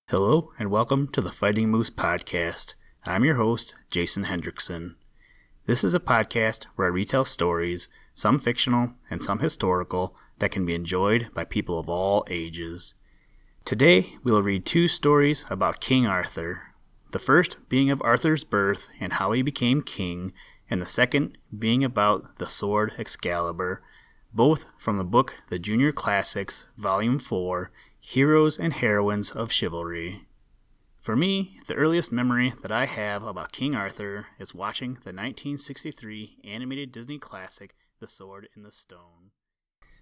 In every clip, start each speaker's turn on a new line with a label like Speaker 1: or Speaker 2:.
Speaker 1: Hello and welcome to the Fighting Moose Podcast. I'm your host, Jason Hendrickson. This is a podcast where I retell stories, some fictional and some historical, that can be enjoyed by people of all ages. Today we will read two stories about King Arthur. The first being of Arthur's birth and how he became king, and the second being about the sword Excalibur, both from the book The Junior Classics, Volume 4, Heroes and Heroines of Chivalry. For me, the earliest memory that I have about King Arthur is watching the 1963 animated Disney classic, The Sword in the Stone.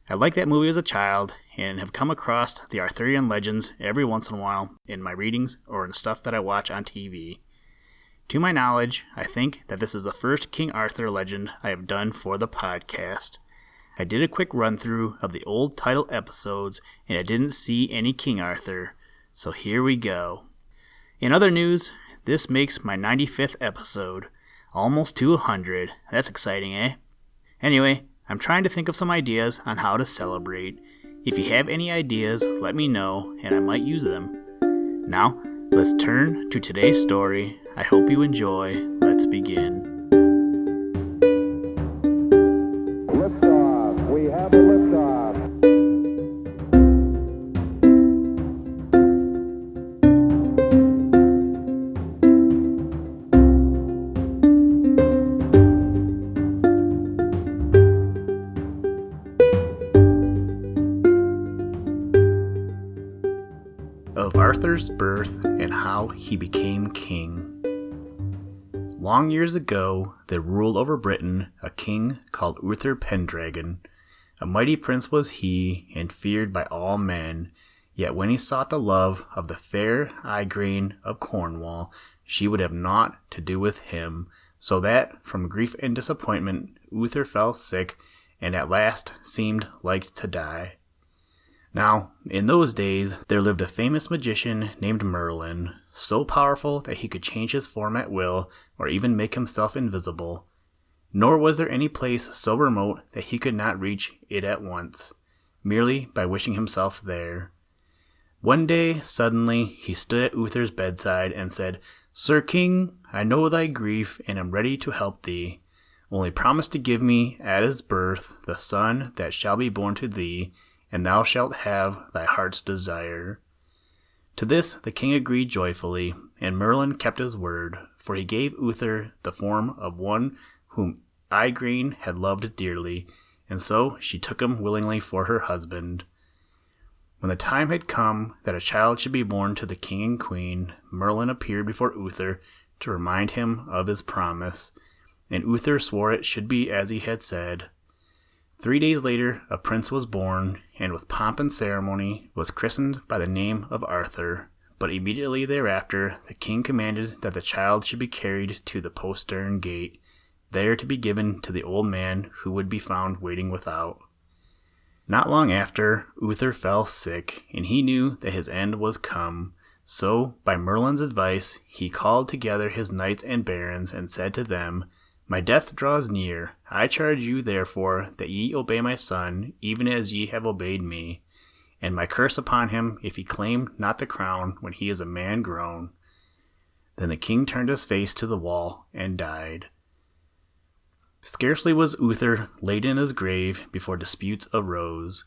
Speaker 1: I liked that movie as a child and have come across the Arthurian legends every once in a while in my readings or in stuff that I watch on TV. To my knowledge, I think that this is the first King Arthur legend I have done for the podcast. I did a quick run-through of the old title episodes, and I didn't see any King Arthur, so here we go. In other news, this makes my 95th episode, almost to 100. That's exciting, eh? Anyway, I'm trying to think of some ideas on how to celebrate. If you have any ideas, let me know, and I might use them. Now, let's turn to today's story. I hope you enjoy. Let's begin. Of Arthur's birth and how he became king. Long years ago, there ruled over Britain a king called Uther Pendragon. A mighty prince was he, and feared by all men. Yet when he sought the love of the fair Igraine of Cornwall, she would have naught to do with him, so that, from grief and disappointment, Uther fell sick, and at last seemed like to die. Now, in those days, there lived a famous magician named Merlin, so powerful that he could change his form at will, or even make himself invisible. Nor was there any place so remote that he could not reach it at once, merely by wishing himself there. One day, suddenly, he stood at Uther's bedside and said, "Sir King, I know thy grief, and am ready to help thee. Only promise to give me, at his birth, the son that shall be born to thee, and thou shalt have thy heart's desire." To this the king agreed joyfully, and Merlin kept his word, for he gave Uther the form of one whom Igraine had loved dearly, and so she took him willingly for her husband. When the time had come that a child should be born to the king and queen, Merlin appeared before Uther to remind him of his promise, and Uther swore it should be as he had said. 3 days later, a prince was born, and with pomp and ceremony was christened by the name of Arthur. But immediately thereafter, the king commanded that the child should be carried to the postern gate, there to be given to the old man who would be found waiting without. Not long after, Uther fell sick, and he knew that his end was come. So, by Merlin's advice, he called together his knights and barons, and said to them, "My death draws near. I charge you, therefore, that ye obey my son, even as ye have obeyed me. And my curse upon him, if he claim not the crown when he is a man grown." Then the king turned his face to the wall and died. Scarcely was Uther laid in his grave before disputes arose.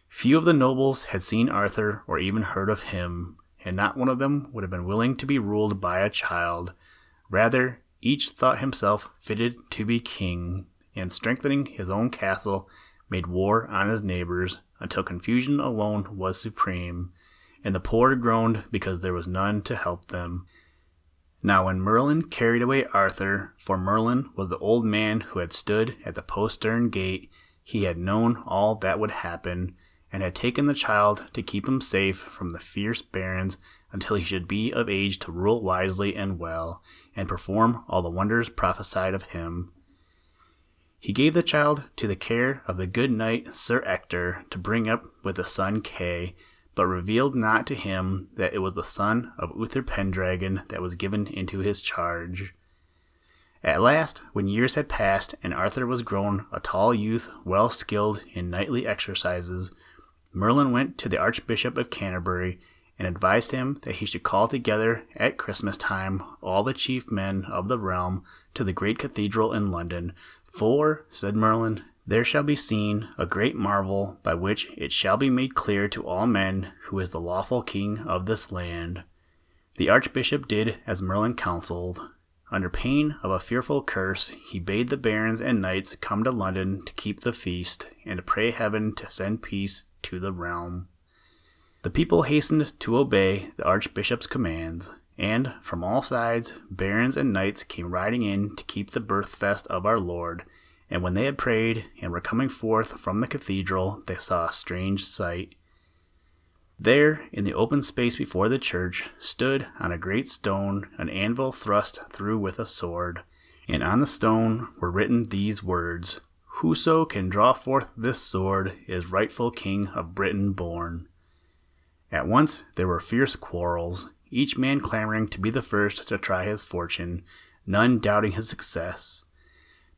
Speaker 1: Few of the nobles had seen Arthur or even heard of him, and not one of them would have been willing to be ruled by a child. Rather, each thought himself fitted to be king, and strengthening his own castle, made war on his neighbors, until confusion alone was supreme, and the poor groaned because there was none to help them. Now when Merlin carried away Arthur, for Merlin was the old man who had stood at the postern gate, he had known all that would happen, and had taken the child to keep him safe from the fierce barons until he should be of age to rule wisely and well, and perform all the wonders prophesied of him. He gave the child to the care of the good knight Sir Ector to bring up with the son Kay, but revealed not to him that it was the son of Uther Pendragon that was given into his charge. At last, when years had passed, and Arthur was grown a tall youth, well skilled in knightly exercises, Merlin went to the Archbishop of Canterbury, and advised him that he should call together at Christmas time all the chief men of the realm to the great cathedral in London. For, said Merlin, there shall be seen a great marvel, by which it shall be made clear to all men who is the lawful king of this land. The archbishop did as Merlin counselled. Under pain of a fearful curse, he bade the barons and knights come to London to keep the feast, and to pray heaven to send peace to the realm. The people hastened to obey the archbishop's commands, and from all sides barons and knights came riding in to keep the birth fest of our Lord. And when they had prayed and were coming forth from the cathedral, they saw a strange sight. There, in the open space before the church, stood on a great stone an anvil thrust through with a sword, and on the stone were written these words, Whoso can draw forth this sword is rightful king of Britain born. At once there were fierce quarrels, each man clamoring to be the first to try his fortune, none doubting his success.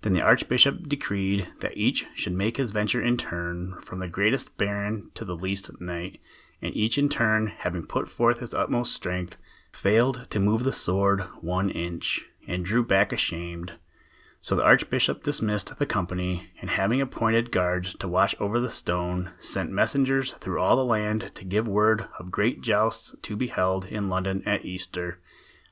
Speaker 1: Then the archbishop decreed that each should make his venture in turn, from the greatest baron to the least knight, and each in turn, having put forth his utmost strength, failed to move the sword 1 inch, and drew back ashamed. So the archbishop dismissed the company, and having appointed guards to watch over the stone, sent messengers through all the land to give word of great jousts to be held in London at Easter,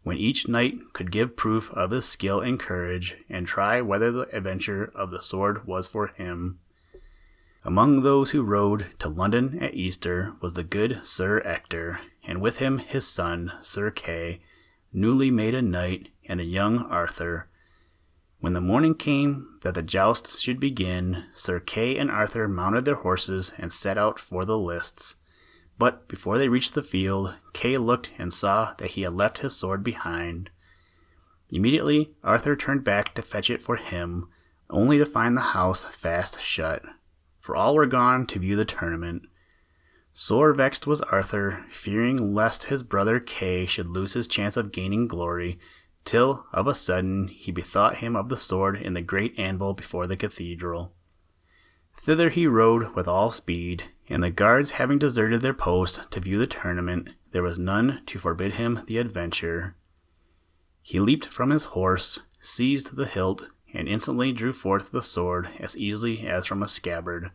Speaker 1: when each knight could give proof of his skill and courage, and try whether the adventure of the sword was for him. Among those who rode to London at Easter was the good Sir Ector, and with him his son, Sir Kay, newly made a knight, and a young Arthur. When the morning came that the jousts should begin, Sir Kay and Arthur mounted their horses and set out for the lists. But before they reached the field, Kay looked and saw that he had left his sword behind. Immediately Arthur turned back to fetch it for him, only to find the house fast shut, for all were gone to view the tournament. Sore vexed was Arthur, fearing lest his brother Kay should lose his chance of gaining glory, till of a sudden he bethought him of the sword in the great anvil before the cathedral. Thither he rode with all speed, and the guards having deserted their post to view the tournament, there was none to forbid him the adventure. He leaped from his horse, seized the hilt, and instantly drew forth the sword as easily as from a scabbard.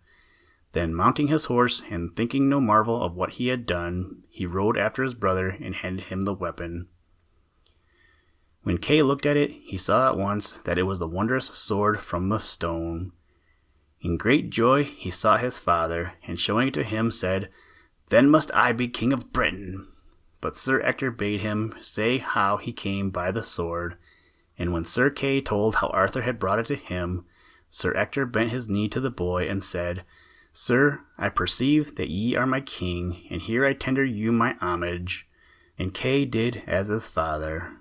Speaker 1: Then mounting his horse, and thinking no marvel of what he had done, he rode after his brother and handed him the weapon. When Kay looked at it, he saw at once that it was the wondrous sword from the stone. In great joy he sought his father, and showing it to him said, Then must I be king of Britain. But Sir Ector bade him say how he came by the sword, and when Sir Kay told how Arthur had brought it to him, Sir Ector bent his knee to the boy and said, Sir, I perceive that ye are my king, and here I tender you my homage. And Kay did as his father.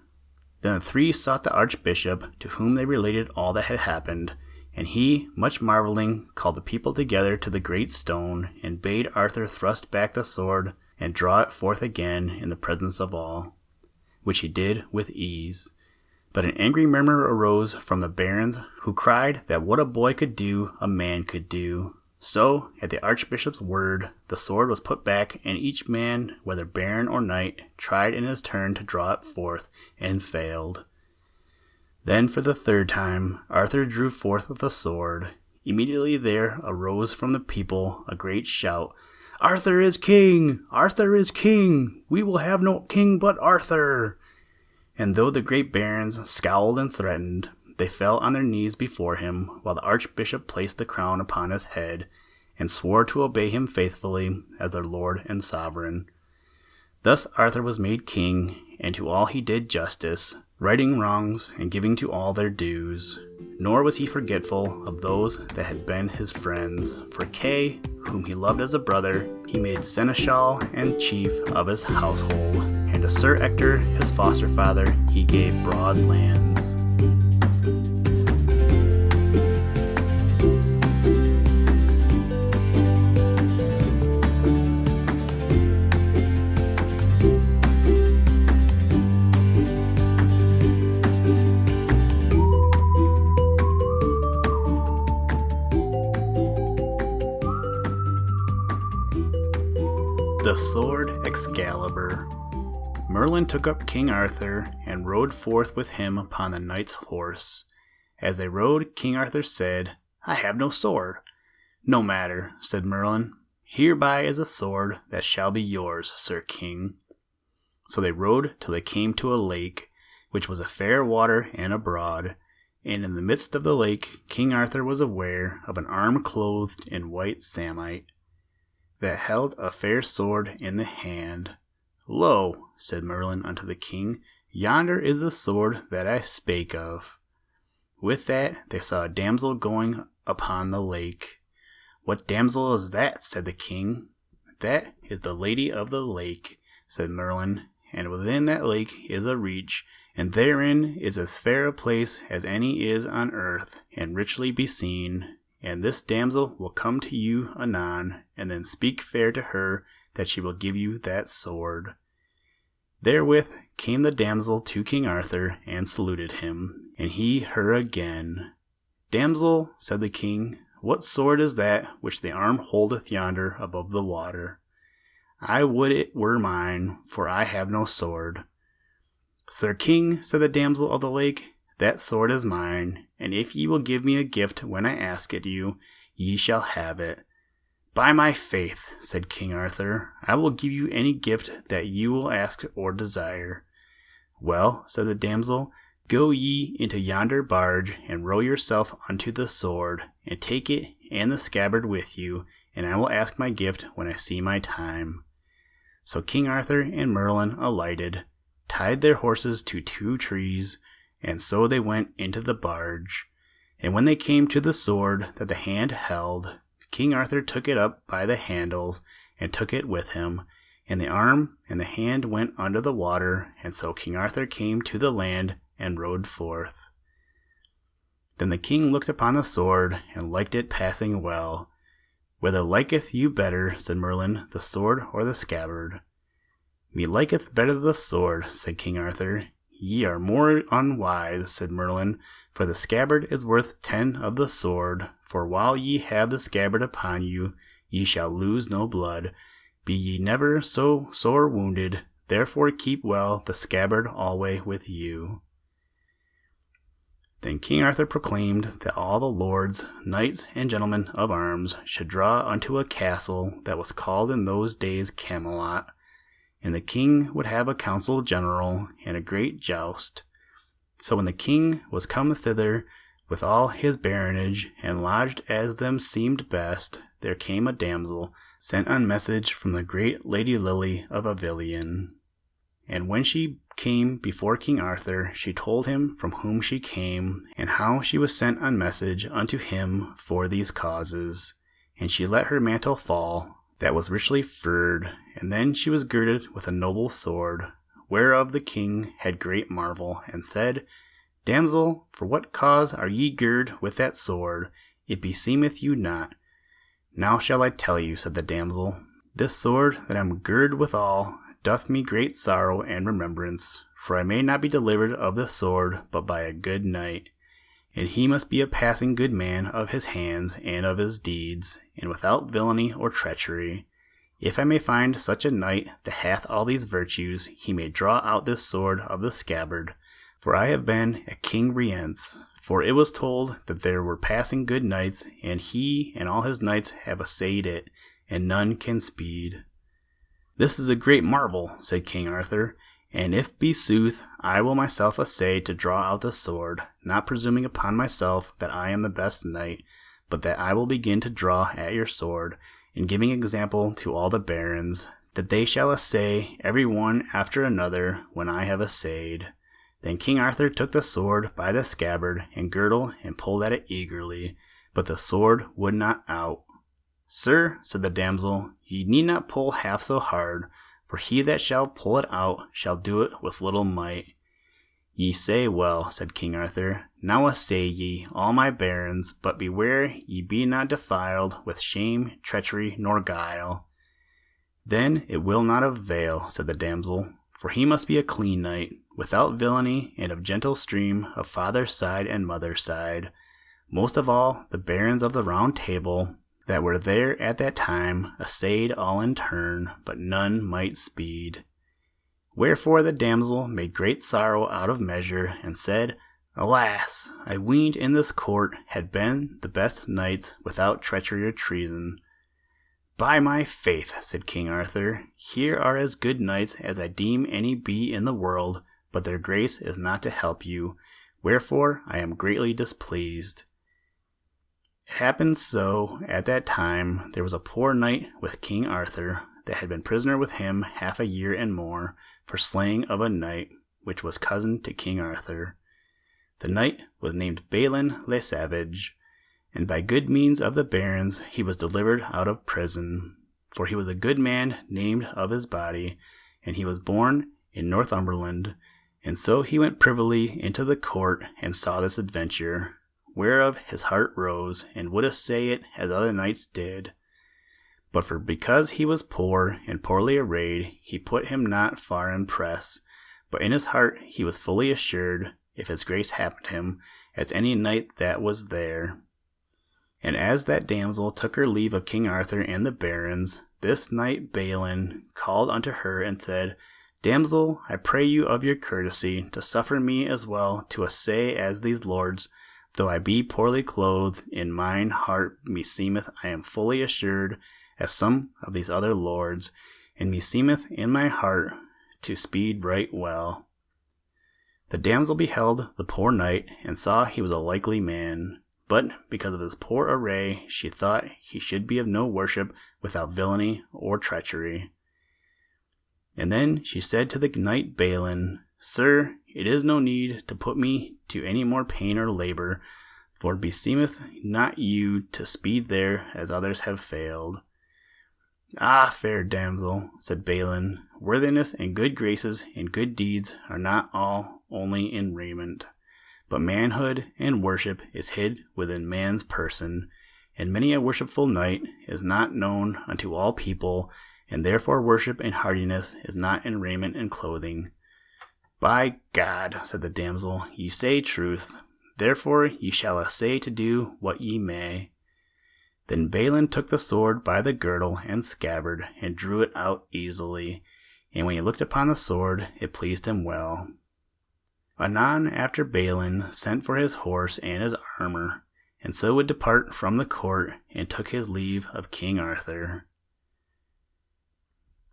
Speaker 1: Then the three sought the archbishop, to whom they related all that had happened, and he, much marvelling, called the people together to the great stone, and bade Arthur thrust back the sword, and draw it forth again in the presence of all, which he did with ease. But an angry murmur arose from the barons, who cried that what a boy could do, a man could do. So, at the archbishop's word, the sword was put back, and each man, whether baron or knight, tried in his turn to draw it forth, and failed. Then for the third time Arthur drew forth the sword. Immediately there arose from the people a great shout, Arthur is king! Arthur is king! We will have no king but Arthur! And though the great barons scowled and threatened, they fell on their knees before him, while the archbishop placed the crown upon his head, and swore to obey him faithfully as their lord and sovereign. Thus Arthur was made king, and to all he did justice, righting wrongs and giving to all their dues. Nor was he forgetful of those that had been his friends, for Kay, whom he loved as a brother, he made seneschal and chief of his household, and to Sir Ector, his foster father, he gave broad lands. The sword Excalibur. Merlin took up King Arthur and rode forth with him upon the knight's horse. As they rode, King Arthur said, "I have no sword." "No matter," said Merlin. "Hereby is a sword that shall be yours, Sir King." So they rode till they came to a lake, which was a fair water and a broad. And in the midst of the lake King Arthur was aware of an arm clothed in white samite, that held a fair sword in the hand. "Lo," said Merlin unto the king, "yonder is the sword that I spake of." With that they saw a damsel going upon the lake. "What damsel is that?" said the king. "That is the Lady of the Lake," said Merlin, "and within that lake is a reach, and therein is as fair a place as any is on earth, and richly beseen. And this damsel will come to you anon, and then speak fair to her that she will give you that sword." Therewith came the damsel to King Arthur and saluted him, and he her again. "Damsel," said the king, "what sword is that which the arm holdeth yonder above the water? I would it were mine, for I have no sword." "Sir King," said the damsel of the lake, "that sword is mine, and if ye will give me a gift when I ask it you, ye shall have it." "By my faith," said King Arthur, "I will give you any gift that you will ask or desire." "Well," said the damsel, "go ye into yonder barge, and row yourself unto the sword, and take it and the scabbard with you, and I will ask my gift when I see my time." So King Arthur and Merlin alighted, tied their horses to 2 trees, and so they went into the barge. And when they came to the sword that the hand held, King Arthur took it up by the handles, and took it with him, and the arm and the hand went under the water, and so King Arthur came to the land and rode forth. Then the king looked upon the sword, and liked it passing well. "Whether liketh you better," said Merlin, "the sword or the scabbard?" "Me liketh better the sword," said King Arthur. "Ye are more unwise," said Merlin, "for the scabbard is worth 10 of the sword, for while ye have the scabbard upon you, ye shall lose no blood, be ye never so sore wounded, therefore keep well the scabbard alway with you." Then King Arthur proclaimed that all the lords, knights, and gentlemen of arms should draw unto a castle that was called in those days Camelot, and the king would have a council general and a great joust. So when the king was come thither with all his baronage, and lodged as them seemed best, there came a damsel, sent on message from the great Lady Lily of Avilion. And when she came before King Arthur, she told him from whom she came, and how she was sent on message unto him for these causes. And she let her mantle fall, that was richly furred, and then she was girded with a noble sword, whereof the king had great marvel, and said, "Damsel, for what cause are ye girded with that sword? It beseemeth you not." "Now shall I tell you," said the damsel. "This sword that I am girded withal doth me great sorrow and remembrance, for I may not be delivered of this sword but by a good knight, and he must be a passing good man of his hands and of his deeds, and without villainy or treachery. If I may find such a knight that hath all these virtues, he may draw out this sword of the scabbard, for I have been at King Rience's, for it was told that there were passing good knights, and he and all his knights have assayed it, and none can speed." "This is a great marvel," said King Arthur, "and if be sooth, I will myself assay to draw out the sword, not presuming upon myself that I am the best knight, but that I will begin to draw at your sword, and giving example to all the barons, that they shall assay every one after another when I have assayed." Then King Arthur took the sword by the scabbard and girdle and pulled at it eagerly, but the sword would not out. "Sir," said the damsel, "ye need not pull half so hard, for he that shall pull it out shall do it with little might." "Ye say well," said King Arthur. "Now assay ye, all my barons, but beware ye be not defiled with shame, treachery, nor guile." "Then it will not avail," said the damsel, "for he must be a clean knight, without villainy, and of gentle stream of father's side and mother's side. Most of all the barons of the Round Table, that were there at that time essayed all in turn, but none might speed. Wherefore the damsel made great sorrow out of measure, and said, Alas, I weened in this court had been the best knights without treachery or treason. By my faith, said King Arthur, here are as good knights as I deem any be in the world, but their grace is not to help you, wherefore I am greatly displeased. It happened so, at that time, there was a poor knight with King Arthur, that had been prisoner with him half a year and more, for slaying of a knight, which was cousin to King Arthur. The knight was named Balin le Savage, and by good means of the barons he was delivered out of prison, for he was a good man named of his body, and he was born in Northumberland, and so he went privily into the court and saw this adventure, whereof his heart rose, and would assay it as other knights did. But for because he was poor and poorly arrayed, he put him not far in press, but in his heart he was fully assured, if his grace happened him, as any knight that was there. And as that damsel took her leave of King Arthur and the barons, this knight Balin called unto her and said, Damsel, I pray you of your courtesy to suffer me as well to assay as these lords, though I be poorly clothed, in mine heart meseemeth I am fully assured, as some of these other lords, and meseemeth in my heart to speed right well. The damsel beheld the poor knight, and saw he was a likely man, but because of his poor array she thought he should be of no worship without villainy or treachery. And then she said to the knight Balin, Sir, it is no need to put me to any more pain or labor, for it beseemeth not you to speed there as others have failed. Ah, fair damsel, said Balin, worthiness and good graces and good deeds are not all only in raiment, but manhood and worship is hid within man's person, and many a worshipful knight is not known unto all people, and therefore worship and hardiness is not in raiment and clothing. By God, said the damsel, ye say truth, therefore ye shall assay to do what ye may. Then Balin took the sword by the girdle and scabbard, and drew it out easily, and when he looked upon the sword, it pleased him well. Anon after Balin sent for his horse and his armor, and so would depart from the court, and took his leave of King Arthur.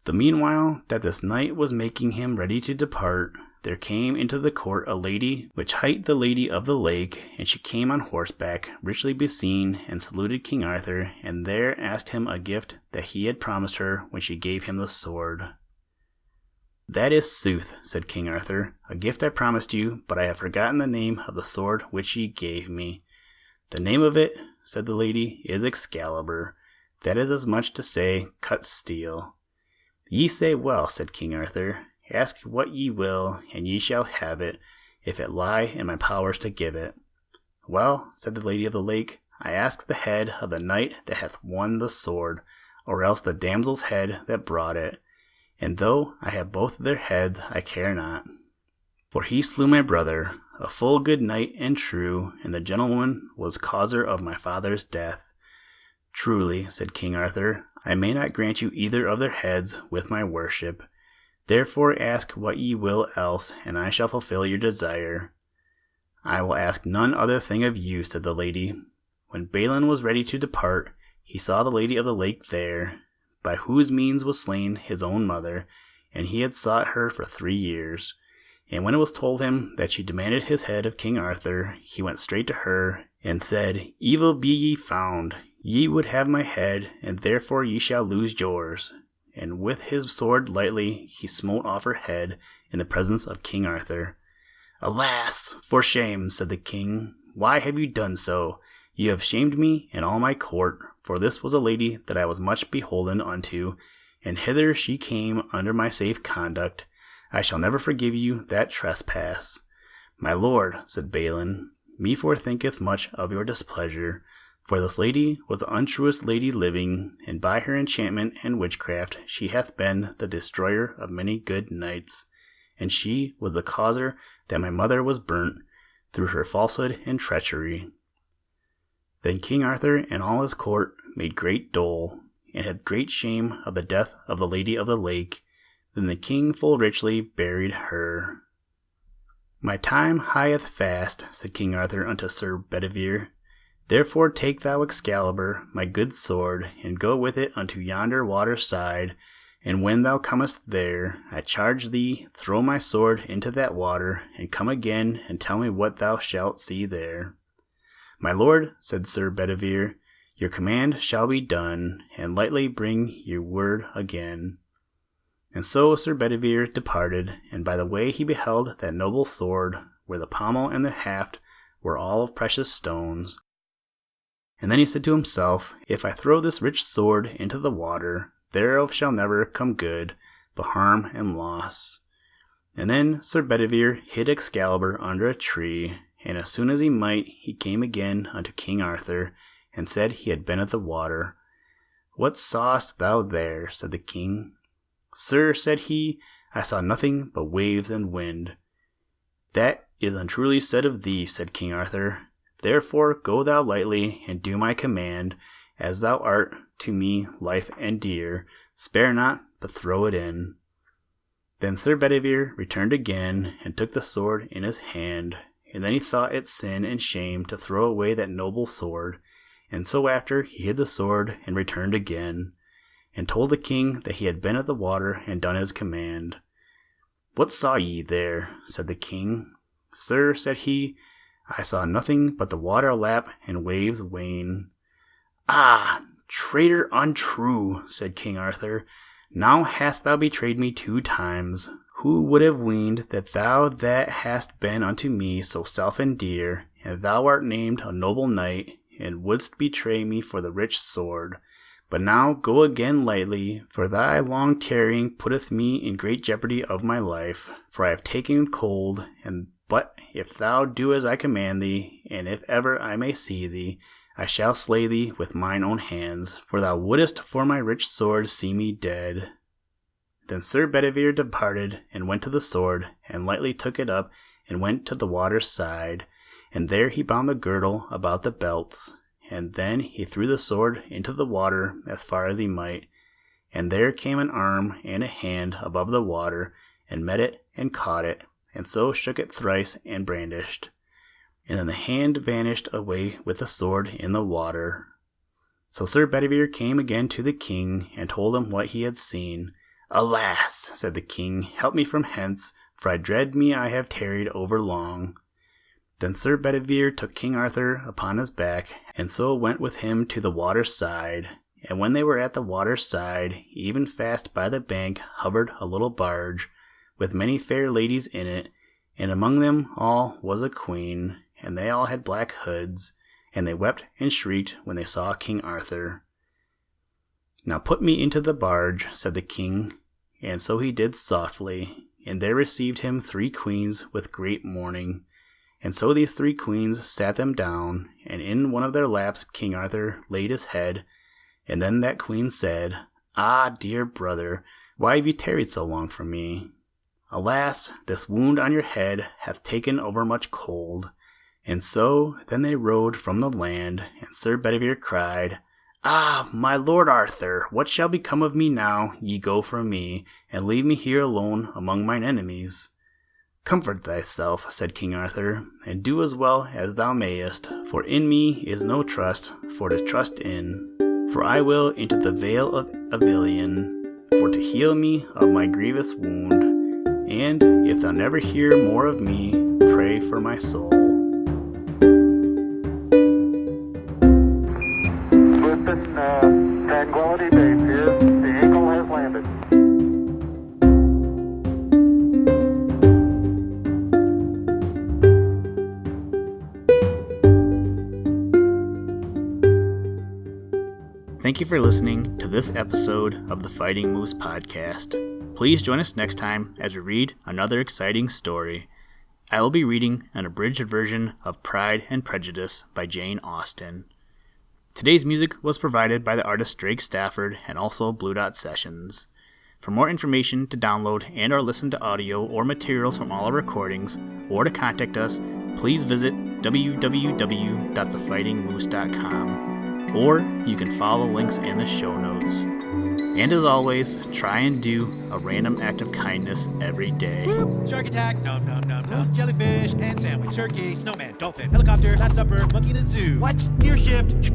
Speaker 1: The meanwhile that this knight was making him ready to depart, there came into the court a lady which hight the Lady of the Lake, and she came on horseback, richly beseen, and saluted King Arthur, and there asked him a gift that he had promised her when she gave him the sword. That is sooth, said King Arthur, a gift I promised you, but I have forgotten the name of the sword which ye gave me. The name of it, said the lady, is Excalibur. That is as much to say, cut steel. Ye say well, said King Arthur. Ask what ye will, and ye shall have it, if it lie in my powers to give it. Well, said the Lady of the Lake, I ask the head of the knight that hath won the sword, or else the damsel's head that brought it. And though I have both their heads, I care not. For he slew my brother, a full good knight and true, and the gentleman was causer of my father's death. Truly, said King Arthur, I may not grant you either of their heads with my worship. Therefore ask what ye will else, and I shall fulfill your desire. I will ask none other thing of you, said the lady. When Balin was ready to depart, he saw the Lady of the Lake there, by whose means was slain his own mother, and he had sought her for 3 years. And when it was told him that she demanded his head of King Arthur, he went straight to her, and said, Evil be ye found. Ye would have my head, and therefore ye shall lose yours. And with his sword lightly he smote off her head in the presence of King Arthur. Alas, for shame, said the king. Why have you done so? You have shamed me and all my court, for this was a lady that I was much beholden unto, and hither she came under my safe conduct. I shall never forgive you that trespass. My lord, said Balin, me forethinketh much of your displeasure, for this lady was the untruest lady living, and by her enchantment and witchcraft she hath been the destroyer of many good knights, and she was the causer that my mother was burnt, through her falsehood and treachery. Then King Arthur and all his court made great dole, and had great shame of the death of the Lady of the Lake. Then the king full richly buried her. My time hieth fast, said King Arthur unto Sir Bedivere. Therefore take thou Excalibur, my good sword, and go with it unto yonder water side, and when thou comest there, I charge thee, throw my sword into that water, and come again, and tell me what thou shalt see there. My lord, said Sir Bedivere, your command shall be done, and lightly bring your word again. And so Sir Bedivere departed, and by the way he beheld that noble sword, where the pommel and the haft were all of precious stones. And then he said to himself, if I throw this rich sword into the water, thereof shall never come good, but harm and loss. And then Sir Bedivere hid Excalibur under a tree, and as soon as he might, he came again unto King Arthur, and said he had been at the water. What sawest thou there? Said the king. Sir, said he, I saw nothing but waves and wind. That is untruly said of thee, said King Arthur. Therefore go thou lightly, and do my command, as thou art to me life and dear. Spare not, but throw it in. Then Sir Bedivere returned again, and took the sword in his hand, and then he thought it sin and shame to throw away that noble sword, and so after he hid the sword, and returned again, and told the king that he had been at the water, and done his command. What saw ye there? Said the king. Sir, said he, I saw nothing but the water lap and waves wane. Ah, traitor untrue, said King Arthur, now hast thou betrayed me 2 times. Who would have weened that thou that hast been unto me so self and dear, and thou art named a noble knight, and wouldst betray me for the rich sword? But now go again lightly, for thy long tarrying putteth me in great jeopardy of my life, for I have taken cold, but if thou do as I command thee, and if ever I may see thee, I shall slay thee with mine own hands, for thou wouldest for my rich sword see me dead. Then Sir Bedivere departed, and went to the sword, and lightly took it up, and went to the water's side, and there he bound the girdle about the belts, and then he threw the sword into the water as far as he might, and there came an arm and a hand above the water, and met it and caught it, and so shook it thrice and brandished. And then the hand vanished away with the sword in the water. So Sir Bedivere came again to the king, and told him what he had seen. Alas, said the king, help me from hence, for I dread me I have tarried over long. Then Sir Bedivere took King Arthur upon his back, and so went with him to the water's side. And when they were at the water's side, even fast by the bank hovered a little barge, with many fair ladies in it, and among them all was a queen, and they all had black hoods, and they wept and shrieked when they saw King Arthur. Now put me into the barge, said the king, and so he did softly, and there received him 3 queens with great mourning. And so these 3 queens sat them down, and in one of their laps King Arthur laid his head, and then that queen said, Ah, dear brother, why have you tarried so long from me? Alas, this wound on your head hath taken overmuch cold. And so then they rode from the land, and Sir Bedivere cried, Ah, my lord Arthur, what shall become of me now ye go from me, and leave me here alone among mine enemies? Comfort thyself, said King Arthur, and do as well as thou mayest, for in me is no trust for to trust in. For I will into the vale of Avilion, for to heal me of my grievous wound, and if thou never hear more of me, pray for my soul.
Speaker 2: Tranquility Base here. The Eagle has landed.
Speaker 1: Thank you for listening to this episode of the Fighting Moose podcast. Please join us next time as we read another exciting story. I will be reading an abridged version of Pride and Prejudice by Jane Austen. Today's music was provided by the artist Drake Stafford and also Blue Dot Sessions. For more information to download and or listen to audio or materials from all our recordings, or to contact us, please visit www.thefightingmoose.com. or you can follow the links in the show notes. And as always, try and do a random act of kindness every day.
Speaker 3: Shark attack, nom nom nom nom. Jellyfish, pan sandwich, turkey, snowman, dolphin, helicopter, last supper, monkey in a zoo.
Speaker 4: What? Gear shift.